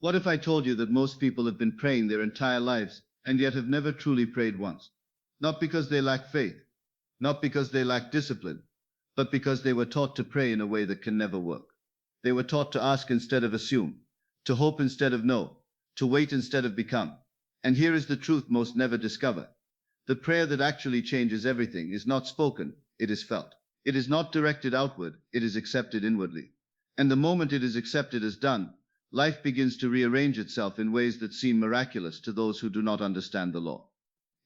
What if I told you that most people have been praying their entire lives and yet have never truly prayed once? Not because they lack faith, not because they lack discipline, but because they were taught to pray in a way that can never work. They were taught to ask instead of assume, to hope instead of know, to wait instead of become. And here is the truth most never discover. The prayer that actually changes everything is not spoken, it is felt. It is not directed outward, it is accepted inwardly. And the moment it is accepted as done, life begins to rearrange itself in ways that seem miraculous to those who do not understand the law.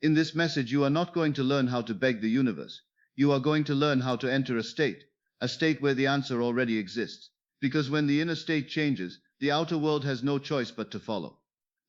In this message, you are not going to learn how to beg the universe. You are going to learn how to enter a state where the answer already exists. Because when the inner state changes, the outer world has no choice but to follow.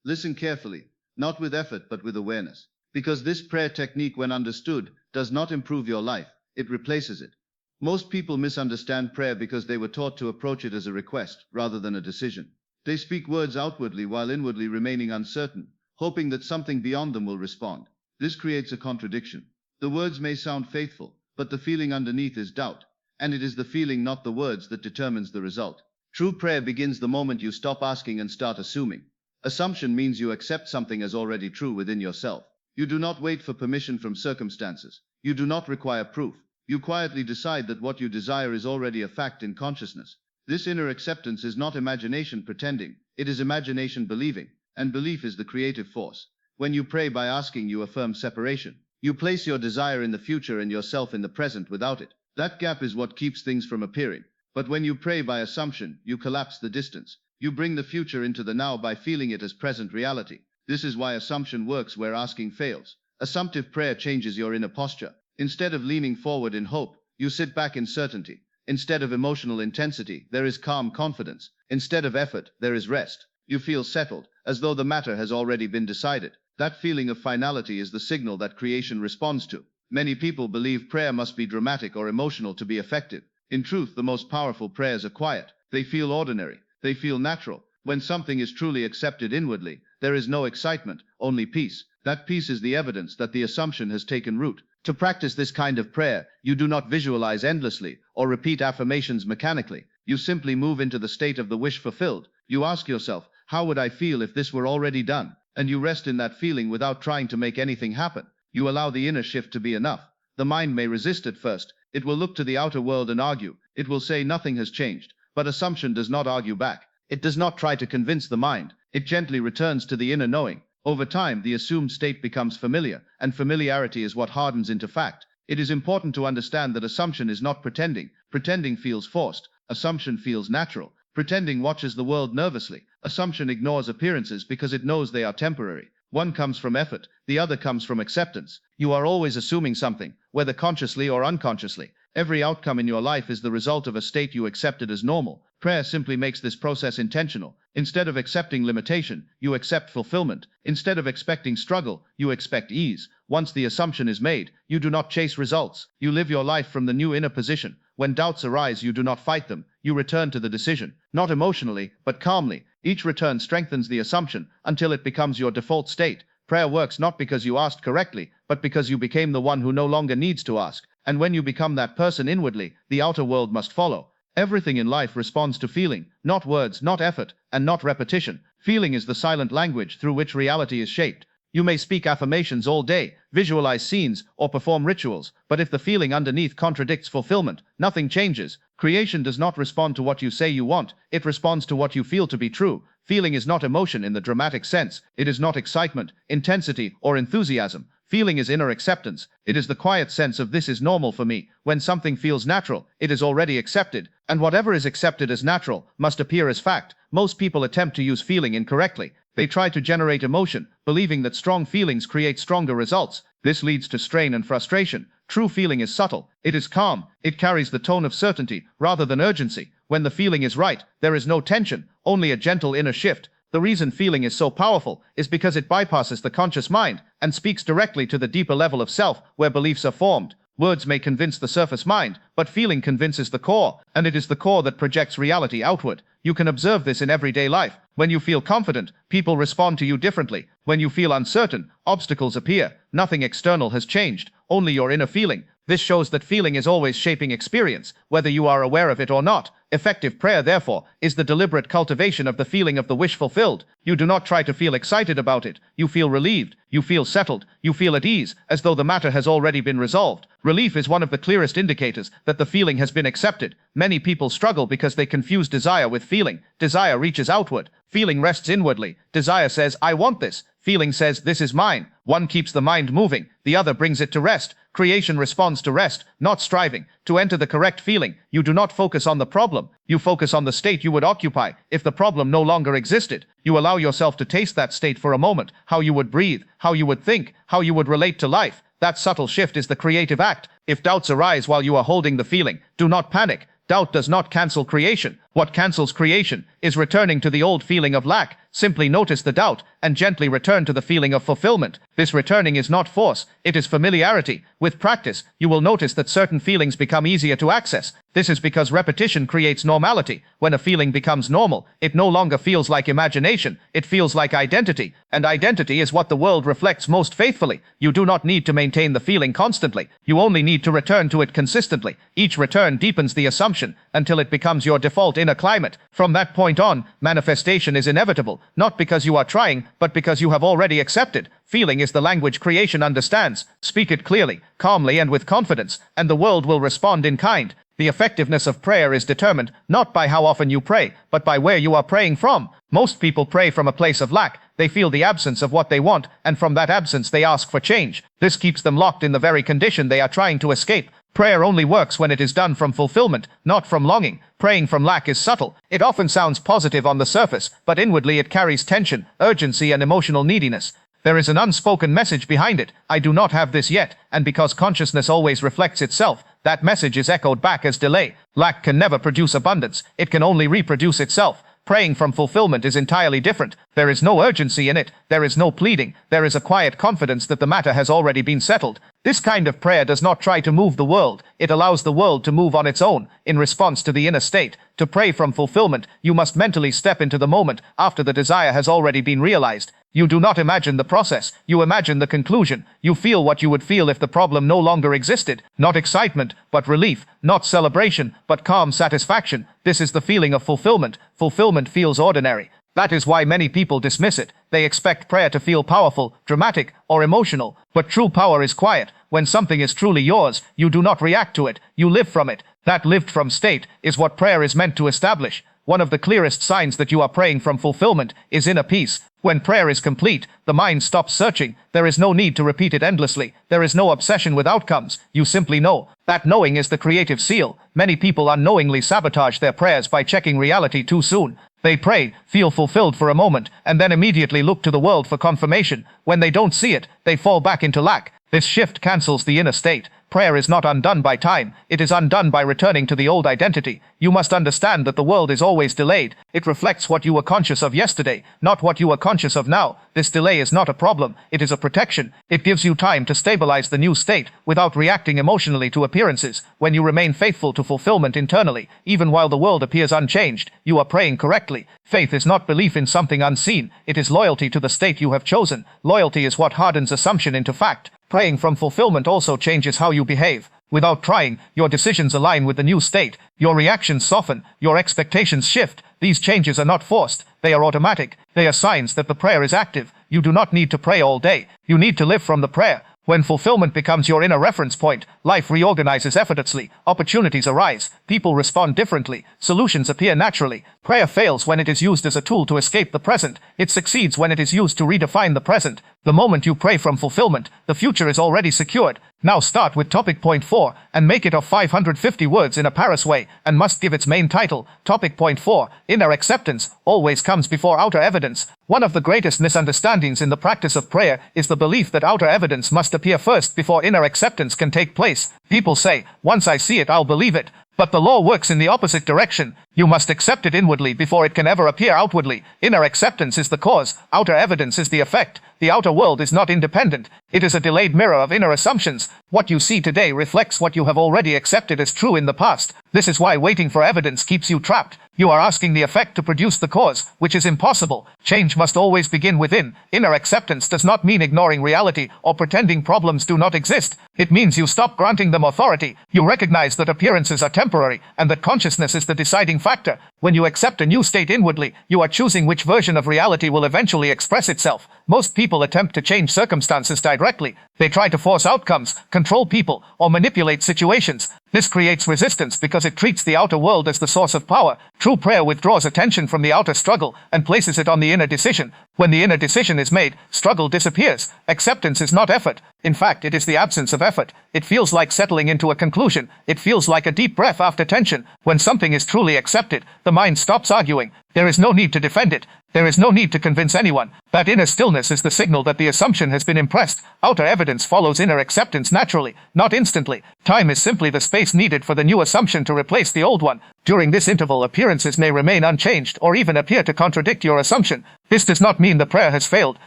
Listen carefully, not with effort but with awareness. Because this prayer technique, when understood, does not improve your life, it replaces it. Most people misunderstand prayer because they were taught to approach it as a request rather than a decision. They speak words outwardly while inwardly remaining uncertain, hoping that something beyond them will respond. This creates a contradiction. The words may sound faithful, but the feeling underneath is doubt, and it is the feeling, not the words, that determines the result. True prayer begins the moment you stop asking and start assuming. Assumption means you accept something as already true within yourself. You do not wait for permission from circumstances. You do not require proof. You quietly decide that what you desire is already a fact in consciousness. This inner acceptance is not imagination pretending, it is imagination believing, and belief is the creative force. When you pray by asking, you affirm separation. You place your desire in the future and yourself in the present without it. That gap is what keeps things from appearing. But when you pray by assumption, you collapse the distance. You bring the future into the now by feeling it as present reality. This is why assumption works where asking fails. Assumptive prayer changes your inner posture. Instead of leaning forward in hope, you sit back in certainty. Instead of emotional intensity, there is calm confidence. Instead of effort, there is rest. You feel settled, as though the matter has already been decided. That feeling of finality is the signal that creation responds to. Many people believe prayer must be dramatic or emotional to be effective. In truth, the most powerful prayers are quiet. They feel ordinary. They feel natural. When something is truly accepted inwardly, there is no excitement, only peace. That peace is the evidence that the assumption has taken root. To practice this kind of prayer, you do not visualize endlessly or repeat affirmations mechanically. You simply move into the state of the wish fulfilled. You ask yourself, how would I feel if this were already done? And you rest in that feeling without trying to make anything happen. You allow the inner shift to be enough. The mind may resist at first. It will look to the outer world and argue. It will say nothing has changed. But assumption does not argue back. It does not try to convince the mind. It gently returns to the inner knowing. Over time, the assumed state becomes familiar, and familiarity is what hardens into fact. It is important to understand that assumption is not pretending. Pretending feels forced. Assumption feels natural. Pretending watches the world nervously. Assumption ignores appearances because it knows they are temporary. One comes from effort, the other comes from acceptance. You are always assuming something, whether consciously or unconsciously. Every outcome in your life is the result of a state you accepted as normal. Prayer simply makes this process intentional. Instead of accepting limitation, you accept fulfillment. Instead of expecting struggle, you expect ease. Once the assumption is made, you do not chase results. You live your life from the new inner position. When doubts arise, you do not fight them. You return to the decision, not emotionally, but calmly. Each return strengthens the assumption until it becomes your default state. Prayer works not because you asked correctly, but because you became the one who no longer needs to ask. And when you become that person inwardly, the outer world must follow. Everything in life responds to feeling, not words, not effort, and not repetition. Feeling is the silent language through which reality is shaped. You may speak affirmations all day, visualize scenes, or perform rituals, but if the feeling underneath contradicts fulfillment, nothing changes. Creation does not respond to what you say you want, it responds to what you feel to be true. Feeling is not emotion in the dramatic sense. It is not excitement, intensity, or enthusiasm. Feeling is inner acceptance. It is the quiet sense of this is normal for me. When something feels natural, it is already accepted, and whatever is accepted as natural must appear as fact. Most people attempt to use feeling incorrectly. They try to generate emotion, believing that strong feelings create stronger results. This leads to strain and frustration. True feeling is subtle. It is calm. It carries the tone of certainty rather than urgency. When the feeling is right, there is no tension, only a gentle inner shift. The reason feeling is so powerful is because it bypasses the conscious mind and speaks directly to the deeper level of self where beliefs are formed. Words may convince the surface mind, but feeling convinces the core, and it is the core that projects reality outward. You can observe this in everyday life. When you feel confident, people respond to you differently. When you feel uncertain, obstacles appear. Nothing external has changed, only your inner feeling. This shows that feeling is always shaping experience, whether you are aware of it or not. Effective prayer, therefore, is the deliberate cultivation of the feeling of the wish fulfilled. You do not try to feel excited about it. You feel relieved. You feel settled. You feel at ease, as though the matter has already been resolved. Relief is one of the clearest indicators that the feeling has been accepted. Many people struggle because they confuse desire with feeling. Desire reaches outward. Feeling rests inwardly. Desire says, I want this. Feeling says, this is mine. One keeps the mind moving. The other brings it to rest. Creation responds to rest, not striving. To enter the correct feeling, you do not focus on the problem. You focus on the state you would occupy if the problem no longer existed. You allow yourself to taste that state for a moment, how you would breathe, how you would think, how you would relate to life. That subtle shift is the creative act. If doubts arise while you are holding the feeling, do not panic. Doubt does not cancel creation. What cancels creation is returning to the old feeling of lack. Simply notice the doubt and gently return to the feeling of fulfillment. This returning is not force, it is familiarity. With practice, you will notice that certain feelings become easier to access. This is because repetition creates normality. When a feeling becomes normal, it no longer feels like imagination, it feels like identity. And identity is what the world reflects most faithfully. You do not need to maintain the feeling constantly. You only need to return to it consistently. Each return deepens the assumption until it becomes your default inner climate. From that point on, manifestation is inevitable, not because you are trying, but because you have already accepted. Feeling is the language creation understands. Speak it clearly, calmly, and with confidence, and the world will respond in kind. The effectiveness of prayer is determined not by how often you pray, but by where you are praying from. Most people pray from a place of lack. They feel the absence of what they want, and from that absence they ask for change. This keeps them locked in the very condition they are trying to escape. Prayer only works when it is done from fulfillment, not from longing. Praying from lack is subtle. It often sounds positive on the surface, but inwardly it carries tension, urgency, and emotional neediness. There is an unspoken message behind it. I do not have this yet, and because consciousness always reflects itself, that message is echoed back as delay. Lack can never produce abundance. It can only reproduce itself. Praying from fulfillment is entirely different. There is no urgency in it. There is no pleading. There is a quiet confidence that the matter has already been settled. This kind of prayer does not try to move the world. It allows the world to move on its own, in response to the inner state. To pray from fulfillment, you must mentally step into the moment after the desire has already been realized. You do not imagine the process, you imagine the conclusion. You feel what you would feel if the problem no longer existed. Not excitement, but relief. Not celebration, but calm satisfaction. This is the feeling of fulfillment. Fulfillment feels ordinary. That is why many people dismiss it. They expect prayer to feel powerful, dramatic, or emotional. But true power is quiet. When something is truly yours, you do not react to it. You live from it. That lived from state is what prayer is meant to establish. One of the clearest signs that you are praying from fulfillment is inner peace. When prayer is complete, the mind stops searching. There is no need to repeat it endlessly. There is no obsession with outcomes. You simply know. That knowing is the creative seal. Many people unknowingly sabotage their prayers by checking reality too soon. They pray, feel fulfilled for a moment, and then immediately look to the world for confirmation. When they don't see it, they fall back into lack. This shift cancels the inner state. Prayer is not undone by time. It is undone by returning to the old identity. You must understand that the world is always delayed. It reflects what you were conscious of yesterday, not what you are conscious of now. This delay is not a problem. It is a protection. It gives you time to stabilize the new state without reacting emotionally to appearances. When you remain faithful to fulfillment internally, even while the world appears unchanged, you are praying correctly. Faith is not belief in something unseen. It is loyalty to the state you have chosen. Loyalty is what hardens assumption into fact. Praying from fulfillment also changes how you behave. Without trying, your decisions align with the new state. Your reactions soften. Your expectations shift. These changes are not forced. They are automatic. They are signs that the prayer is active. You do not need to pray all day. You need to live from the prayer. When fulfillment becomes your inner reference point, life reorganizes effortlessly, opportunities arise, people respond differently, solutions appear naturally. Prayer fails when it is used as a tool to escape the present. It succeeds when it is used to redefine the present. The moment you pray from fulfillment, the future is already secured. Now start with topic point 4 and make it of 550 words in a Paris way and must give its main title. Topic point 4, inner acceptance, always comes before outer evidence. One of the greatest misunderstandings in the practice of prayer is the belief that outer evidence must appear first before inner acceptance can take place. People say, once I see it, I'll believe it. But the law works in the opposite direction. You must accept it inwardly before it can ever appear outwardly. Inner acceptance is the cause. Outer evidence is the effect. The outer world is not independent. It is a delayed mirror of inner assumptions. What you see today reflects what you have already accepted as true in the past. This is why waiting for evidence keeps you trapped. You are asking the effect to produce the cause, which is impossible. Change must always begin within. Inner acceptance does not mean ignoring reality or pretending problems do not exist. It means you stop granting them authority. You recognize that appearances are temporary and that consciousness is the deciding factor. When you accept a new state inwardly, you are choosing which version of reality will eventually express itself. Most people attempt to change circumstances directly. They try to force outcomes, control people, or manipulate situations. This creates resistance because it treats the outer world as the source of power. True prayer withdraws attention from the outer struggle and places it on the inner decision. When the inner decision is made, struggle disappears. Acceptance is not effort. In fact, it is the absence of effort. It feels like settling into a conclusion. It feels like a deep breath after tension. When something is truly accepted, the mind stops arguing. There is no need to defend it. There is no need to convince anyone. That inner stillness is the signal that the assumption has been impressed. Outer evidence follows inner acceptance naturally, not instantly. Time is simply the space needed for the new assumption to replace the old one. During this interval, appearances may remain unchanged or even appear to contradict your assumption. This does not mean the prayer has failed.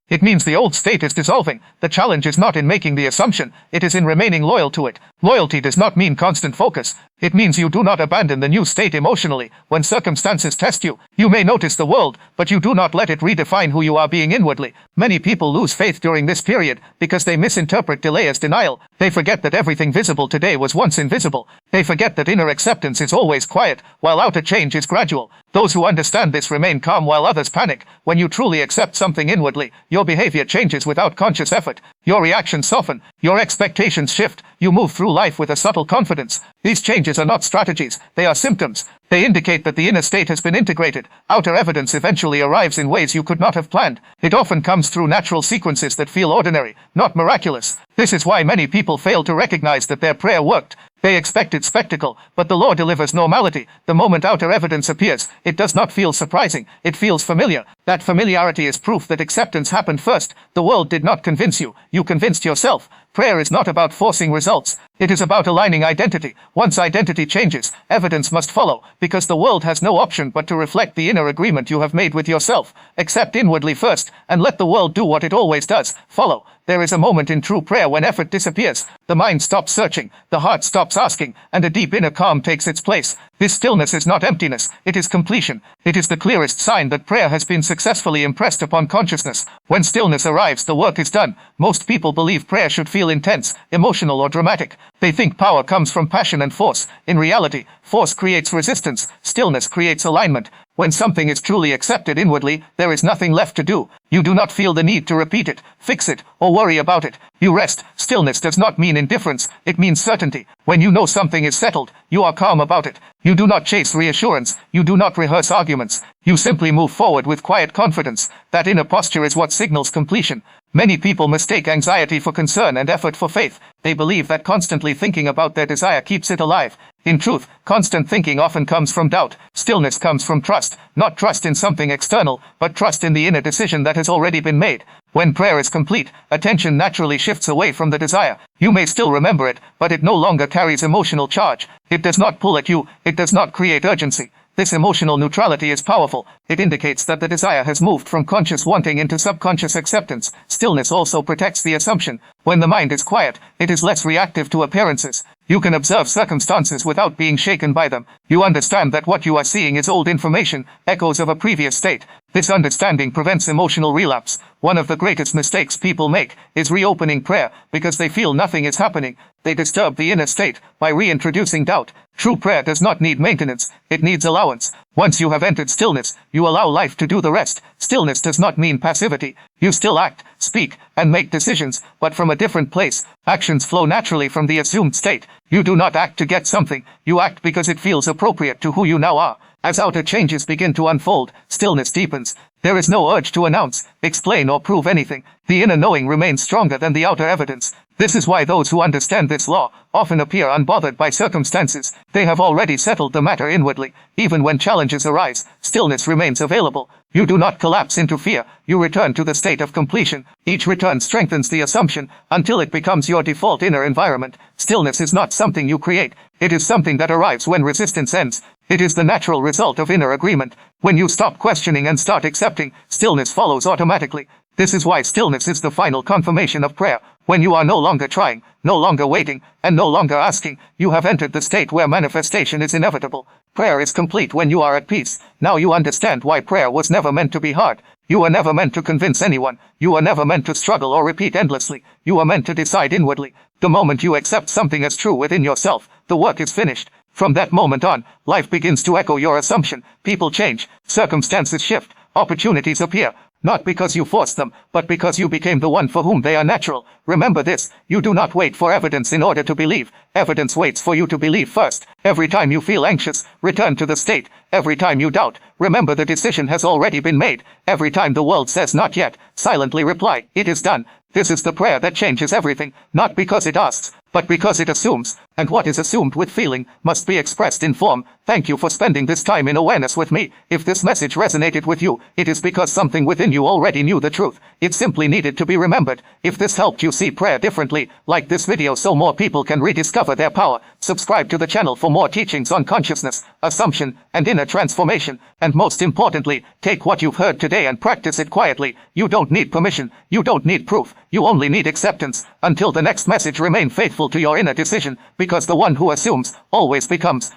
It means the old state is dissolving. The challenge is not in making the assumption, it is in remaining loyal to it. Loyalty does not mean constant focus. It means you do not abandon the new state emotionally. When circumstances test you, you may notice the world, but you do not let it redefine who you are being inwardly. Many people lose faith during this period because they misinterpret delay as denial. They forget that everything visible today was once invisible. They forget that inner acceptance is always quiet, while outer change is gradual. Those who understand this remain calm while others panic. When you truly accept something inwardly, your behavior changes without conscious effort. Your reactions soften. Your expectations shift. You move through life with a subtle confidence. These changes are not strategies. They are symptoms. They indicate that the inner state has been integrated. Outer evidence eventually arrives in ways you could not have planned. It often comes through natural sequences that feel ordinary, not miraculous. This is why many people fail to recognize that their prayer worked. They expected spectacle, but the law delivers normality. The moment outer evidence appears, it does not feel surprising. It feels familiar. That familiarity is proof that acceptance happened first. The world did not convince you. You convinced yourself. Prayer is not about forcing results. It is about aligning identity. Once identity changes, evidence must follow, because the world has no option but to reflect the inner agreement you have made with yourself. Accept inwardly first, and let the world do what it always does. Follow. There is a moment in true prayer when effort disappears. The mind stops searching, the heart stops asking, and a deep inner calm takes its place. This stillness is not emptiness, it is completion. It is the clearest sign that prayer has been successfully impressed upon consciousness. When stillness arrives, the work is done. Most people believe prayer should feel intense, emotional, or dramatic. They think power comes from passion and force. In reality, force creates resistance, stillness creates alignment. When something is truly accepted inwardly, there is nothing left to do. You do not feel the need to repeat it, fix it, or worry about it. You rest. Stillness does not mean indifference, it means certainty. When you know something is settled, you are calm about it. You do not chase reassurance, you do not rehearse arguments. You simply move forward with quiet confidence. That inner posture is what signals completion. Many people mistake anxiety for concern and effort for faith. They believe that constantly thinking about their desire keeps it alive. In truth, constant thinking often comes from doubt. Stillness comes from trust, not trust in something external, but trust in the inner decision that has already been made. When prayer is complete, attention naturally shifts away from the desire. You may still remember it, but it no longer carries emotional charge. It does not pull at you, it does not create urgency. This emotional neutrality is powerful. It indicates that the desire has moved from conscious wanting into subconscious acceptance. Stillness also protects the assumption. When the mind is quiet, it is less reactive to appearances. You can observe circumstances without being shaken by them. You understand that what you are seeing is old information, echoes of a previous state. This understanding prevents emotional relapse. One of the greatest mistakes people make is reopening prayer because they feel nothing is happening. They disturb the inner state by reintroducing doubt. True prayer does not need maintenance, it needs allowance. Once you have entered stillness, you allow life to do the rest. Stillness does not mean passivity. You still act, speak, and make decisions, but from a different place. Actions flow naturally from the assumed state. You do not act to get something, you act because it feels appropriate to who you now are. As outer changes begin to unfold, stillness deepens. There is no urge to announce, explain, or prove anything. The inner knowing remains stronger than the outer evidence. This is why those who understand this law often appear unbothered by circumstances. They have already settled the matter inwardly. Even when challenges arise, stillness remains available. You do not collapse into fear. You return to the state of completion. Each return strengthens the assumption until it becomes your default inner environment. Stillness is not something you create. It is something that arrives when resistance ends. It is the natural result of inner agreement. When you stop questioning and start accepting, stillness follows automatically. This is why stillness is the final confirmation of prayer. When you are no longer trying, no longer waiting, and no longer asking, you have entered the state where manifestation is inevitable. Prayer is complete when you are at peace. Now you understand why prayer was never meant to be hard. You were never meant to convince anyone. You were never meant to struggle or repeat endlessly. You were meant to decide inwardly. The moment you accept something as true within yourself, the work is finished. From that moment on, life begins to echo your assumption. People change, circumstances shift, opportunities appear. Not because you forced them, but because you became the one for whom they are natural. Remember this, you do not wait for evidence in order to believe. Evidence waits for you to believe first. Every time you feel anxious, return to the state. Every time you doubt, remember the decision has already been made. Every time the world says not yet, silently reply, it is done. This is the prayer that changes everything, not because it asks, but because it assumes. And what is assumed with feeling must be expressed in form. Thank you for spending this time in awareness with me. If this message resonated with you, it is because something within you already knew the truth. It simply needed to be remembered. If this helped you see prayer differently, like this video so more people can rediscover their power. Subscribe to the channel for more teachings on consciousness, assumption, and inner transformation. And most importantly, take what you've heard today and practice it quietly. You don't need permission. You don't need proof. You only need acceptance. Until the next message, remain faithful to your inner decision, because the one who assumes always becomes.